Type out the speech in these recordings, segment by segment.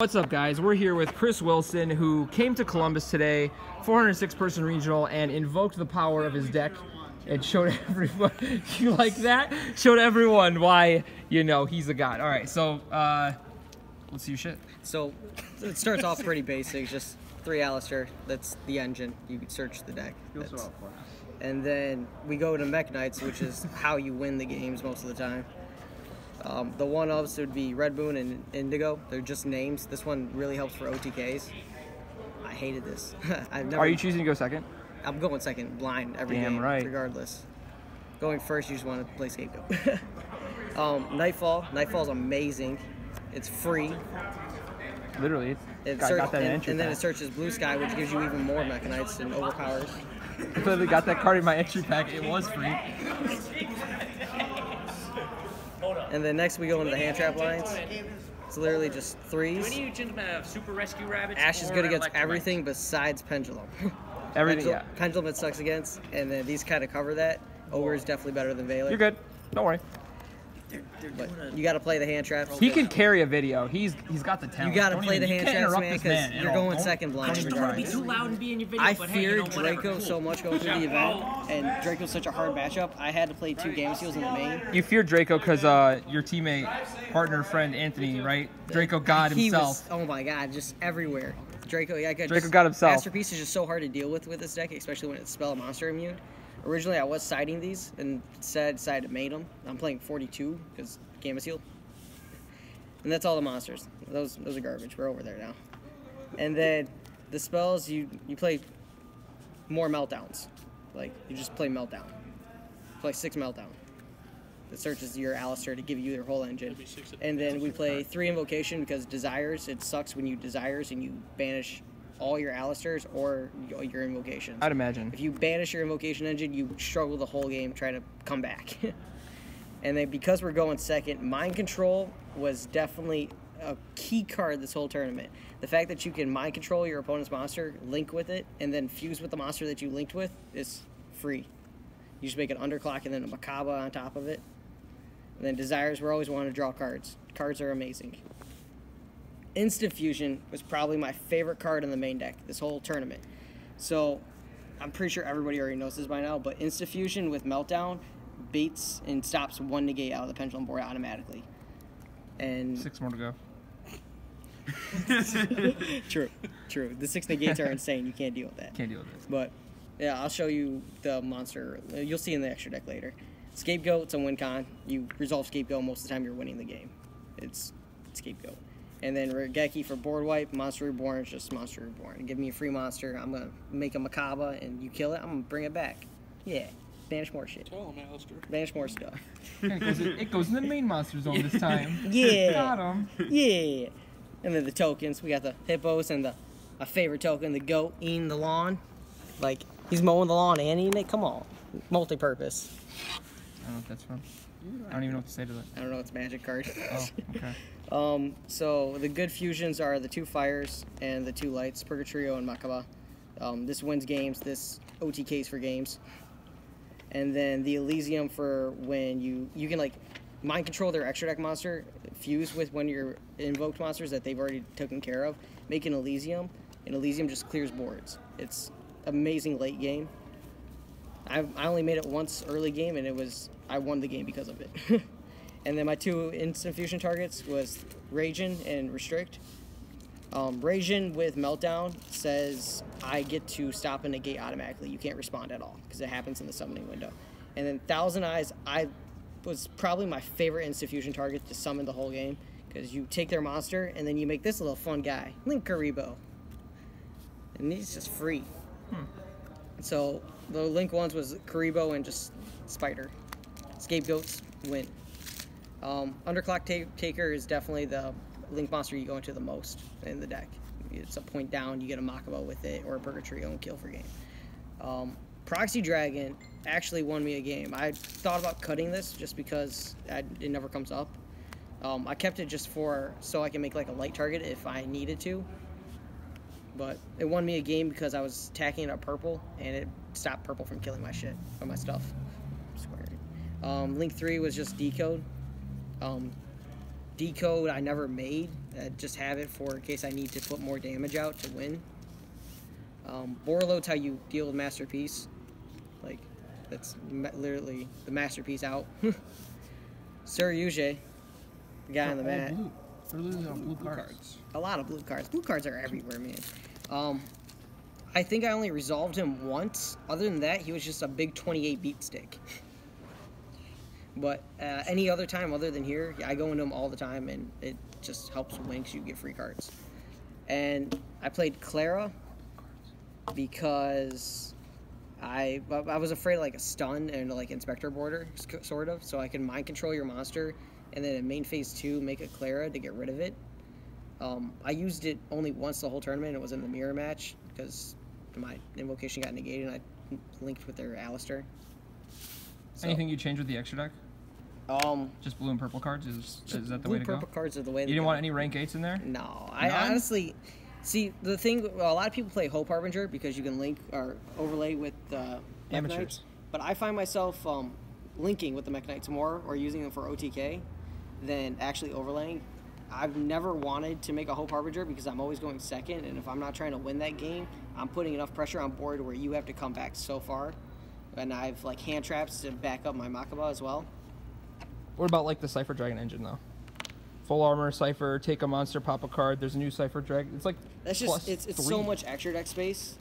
What's up, guys? We're here with Chris Wilson, who came to Columbus today, 406-person regional, and invoked the power of his deck and showed everyone, you like that? Showed everyone why, you know, he's a god. All right, so let's see your shit. So it starts off pretty basic, just 3 Alistair. That's the engine. You can search the deck. And then we go to Mekk-Knights, which is how you win the games most of the time. The one-ofs would be Red Moon and Indigo. They're just names. This one really helps for OTKs. I hated this. Are you choosing to go second? I'm going second blind every game, regardless. Going first, you just want to play Scapegoat. Nightfall. Nightfall's amazing. It's free. Literally, and then it searches Blue Sky, which gives you even more Mekk-Knights and overpowers. I literally got that card in my entry pack. It was free. And then next we go into the hand trap lines. It's literally just 3s. Do any of you gentlemen have super rescue rabbits? Ash is good against everything besides Pendulum. Everything, yeah. Pendulum it sucks against, and then these kind of cover that. Ogre is definitely better than Valor. You're good. Don't worry. But you got to play the hand traps. He can carry a video. He's got the talent. You got to play the hand traps, man, because you're going second blind. Don't want to be too loud and be in your video. I feared Draco so much going through the event, and Draco's such a hard matchup. I had to play 2 game seals in the main. You feared Draco because your teammate, partner, friend Anthony, right? Draco got himself. Oh my god, just everywhere. Draco got himself. Masterpiece is just so hard to deal with this deck, especially when it's spell monster immune. Originally, I was siding these and decided to main them. I'm playing 42 because Gamma Seal. And that's all the monsters. Those are garbage. We're over there now. And then the spells, you play more meltdowns. Like, you just play meltdown. Play 6 meltdown. It searches your Alistair to give you your whole engine. And then we play 3 invocation because desires. It sucks when you desires and you banish all your Alistairs or your invocations. I'd imagine. If you banish your invocation engine, you struggle the whole game trying to come back. And then because we're going second, Mind Control was definitely a key card this whole tournament. The fact that you can Mind Control your opponent's monster, link with it, and then fuse with the monster that you linked with is free. You just make an Underclock and then a Macabre on top of it. And then Desires, we're always wanting to draw cards. Cards are amazing. Instant Fusion was probably my favorite card in the main deck this whole tournament. So I'm pretty sure everybody already knows this by now, but Instant Fusion with Meltdown baits and stops 1 negate out of the pendulum board automatically. And 6 more to go. True. The 6 negates are insane. You can't deal with that. Can't deal with this. But yeah, I'll show you the monster. You'll see in the extra deck later. Scapegoat, it's a win con. You resolve Scapegoat most of the time you're winning the game. It's Scapegoat. And then Regeki for board wipe. Monster Reborn is just Monster Reborn. Give me a free monster. I'm going to make a Macabre, and you kill it, I'm going to bring it back. Yeah. Banish more shit. Tell him, Alistair. Banish more stuff. It goes in the main monster zone this time. Yeah. Got him. Yeah. And then the tokens. We got the hippos and a favorite token, the goat eating the lawn. Like, he's mowing the lawn and eating it. Come on. Multi-purpose. I don't know what that's from. I don't even know what to say to that. I don't know. It's a magic card. Oh, okay. So the good fusions are the 2 fires and the 2 lights, Purgatrio and Macabre. This wins games. This OTKs for games. And then the Elysium for when you can like mind control their extra deck monster, fuse with one of your invoked monsters that they've already taken care of, make an Elysium, and Elysium just clears boards. It's amazing late game. I only made it once early game, and I won the game because of it. And then my 2 instant fusion targets was Ragin and Restrict. Ragin with Meltdown says I get to stop and negate automatically. You can't respond at all because it happens in the summoning window. And then Thousand Eyes, was probably my favorite instant fusion target to summon the whole game because you take their monster and then you make this little fun guy, Link Karibo. And he's just free. So the Link ones was Karibo and just Spider. Scapegoats win. Underclock Taker is definitely the Link monster you go into the most in the deck. It's a point down, you get a Macabre with it, or a Purgatrio and kill for game. Proxy Dragon actually won me a game. I thought about cutting this just because it never comes up. I kept it just so I can make like a light target if I needed to. But it won me a game because I was attacking it at purple, and it stopped purple from killing my shit, or my stuff. Link 3 was just Decode. Decode I never made just have it for in case I need to put more damage out to win. Borreload's how you deal with Masterpiece. Like, that's literally the Masterpiece out. Sir Yuge, the guy on the mat. Blue. They're literally on blue cards. A lot of blue cards. Blue cards are everywhere, man. I think I only resolved him once. Other than that, he was just a big 28 beat stick. But any other time other than here, I go into him all the time, and it just helps win because you get free cards. And I played Clara because I was afraid of like a stun and like Inspector Border, sort of, so I can mind control your monster, and then in main phase 2, make a Clara to get rid of it. I used it only once the whole tournament. It was in the mirror match because my invocation got negated and I linked with their Alistair. So, Anything you change with the extra deck? Just blue and purple cards? Is that the way to go? Blue purple cards are the way to go. You didn't want any rank 8s in there? No. I honestly... See, the thing... Well, a lot of people play Hope Harbinger because you can link or overlay with Mekk-Knights. But I find myself linking with the Mekk-Knights more or using them for OTK than actually overlaying. I've never wanted to make a Hope Harbinger because I'm always going second, and if I'm not trying to win that game, I'm putting enough pressure on board where you have to come back so far. And I've like hand traps to back up my Makaba as well. What about like the Cypher Dragon engine though? Full armor, Cypher, take a monster, pop a card. There's a new Cypher Dragon. It's like that's just it's so much extra deck space,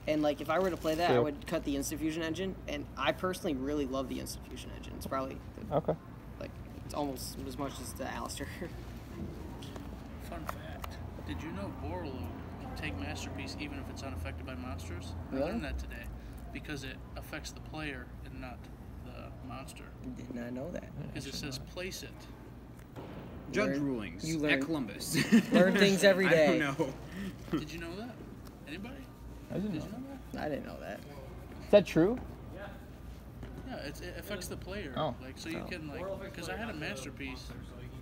and like if I were to play that, I would cut the Instant Fusion engine. And I personally really love the Instant Fusion engine. It's probably okay. Like it's almost as much as the Alistair. Fun fact: did you know Borreload will take Masterpiece even if it's unaffected by monsters? Really? I learned that today because it affects the player and not the monster. Did not know that. Because it says place it. Judge rulings at Columbus. Learn things every day. I don't know. Did you know that? Anybody? I didn't Did know. you know that? I didn't know that. Is that true? Yeah, it affects the player. Oh. Like so you can like because I had a Masterpiece.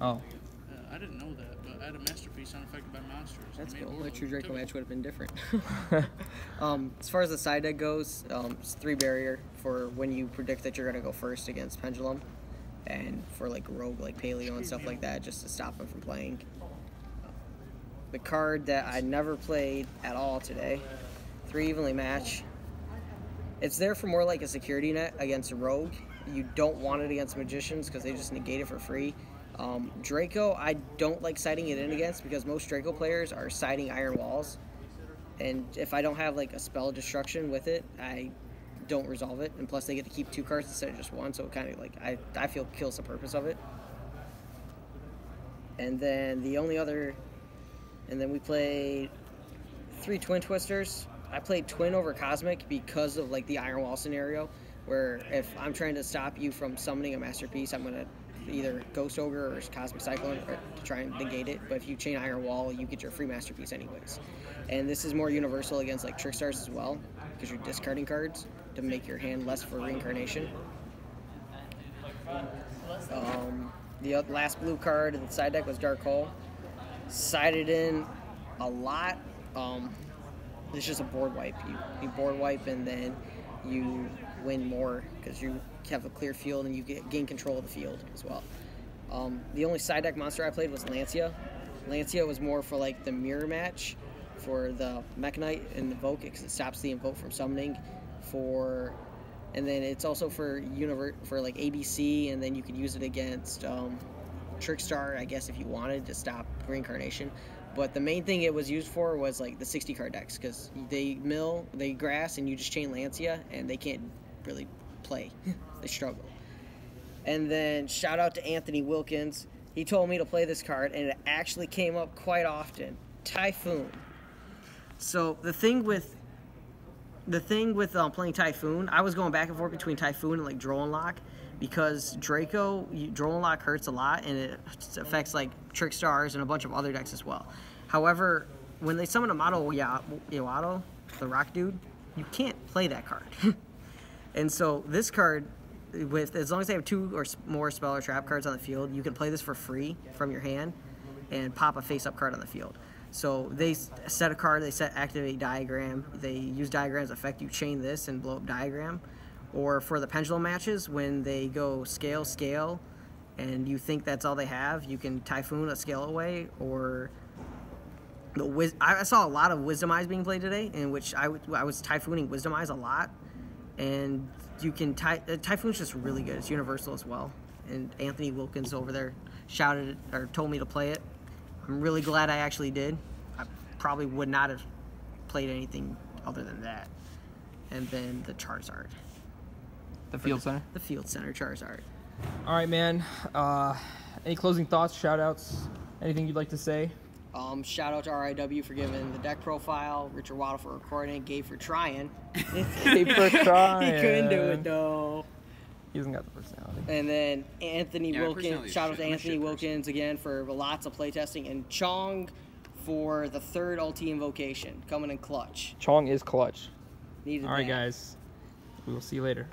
Oh. I didn't know that, but I had a Masterpiece unaffected by monsters. That's I made cool. A Borreload. true Draco Took it. match would have been different. As far as the side deck goes, it's 3 barrier for when you predict that you're going to go first against Pendulum, and for like rogue like Paleo and stuff like that, just to stop him from playing. The card that I never played at all today, 3 evenly match. It's there for more like a security net against a rogue. You don't want it against magicians because they just negate it for free. Draco, I don't like siding it in against because most Draco players are siding Iron Walls, and if I don't have like a spell destruction with it, I don't resolve it, and plus they get to keep 2 cards instead of just 1, so it kind of like I feel kills the purpose of it. And then the only other, and then we played 3 Twin Twisters. I played Twin over Cosmic because of like the Iron Wall scenario, where if I'm trying to stop you from summoning a Masterpiece, I'm gonna either Ghost Ogre or Cosmic Cyclone to try and negate it, but if you chain Iron Wall, you get your free Masterpiece anyways. And this is more universal against like Trickstars as well, because you're discarding cards to make your hand less for reincarnation. The last blue card in the side deck was Dark Hole. Sided in a lot. It's just a board wipe. You board wipe and then you win more because you have a clear field and you gain control of the field as well. The only side deck monster I played was Lancia. Lancia was more for like the mirror match for the Mekk-Knight and Invoke it because it stops the Invoke from summoning. And then it's also for like ABC, and then you could use it against Trickstar, I guess, if you wanted to stop reincarnation. But the main thing it was used for was like the 60 card decks because they mill, they grass, and you just chain Lancia, and they can't really play. They struggle. And then shout out to Anthony Wilkins. He told me to play this card, and it actually came up quite often. Typhoon. So the thing with playing Typhoon, I was going back and forth between Typhoon and like Droll and Lock because Draco, Droll and Lock hurts a lot and it affects like Trickstars and a bunch of other decks as well. However, when they summon a Mato Iwato, the rock dude, you can't play that card. And so this card, as long as they have 2 or more spell or trap cards on the field, you can play this for free from your hand and pop a face-up card on the field. So they set a card, they set activate Diagram, they use Diagram's effect, you chain this and blow up Diagram. Or for the Pendulum matches, when they go scale, and you think that's all they have, you can Typhoon a scale away, or I saw a lot of Wisdom Eyes being played today, in which I was Typhooning Wisdom Eyes a lot, and you can Typhoon's just really good. It's universal as well. And Anthony Wilkins over there shouted or told me to play it. I'm really glad I actually did. I probably would not have played anything other than that. And then the Charizard. The Field Center? The Field Center Charizard. All right, man. Any closing thoughts, shout-outs, anything you'd like to say? Shout out to RIW for giving the deck profile, Richard Waddle for recording it, Gabe for trying. Gabe for trying. He couldn't do it though. He hasn't got the personality. And then Anthony Wilkins, shout out to Anthony Wilkins again for lots of playtesting, and Chong for the 3rd ulti invocation, coming in clutch. Chong is clutch. Needed All right, that. guys. We will see you later.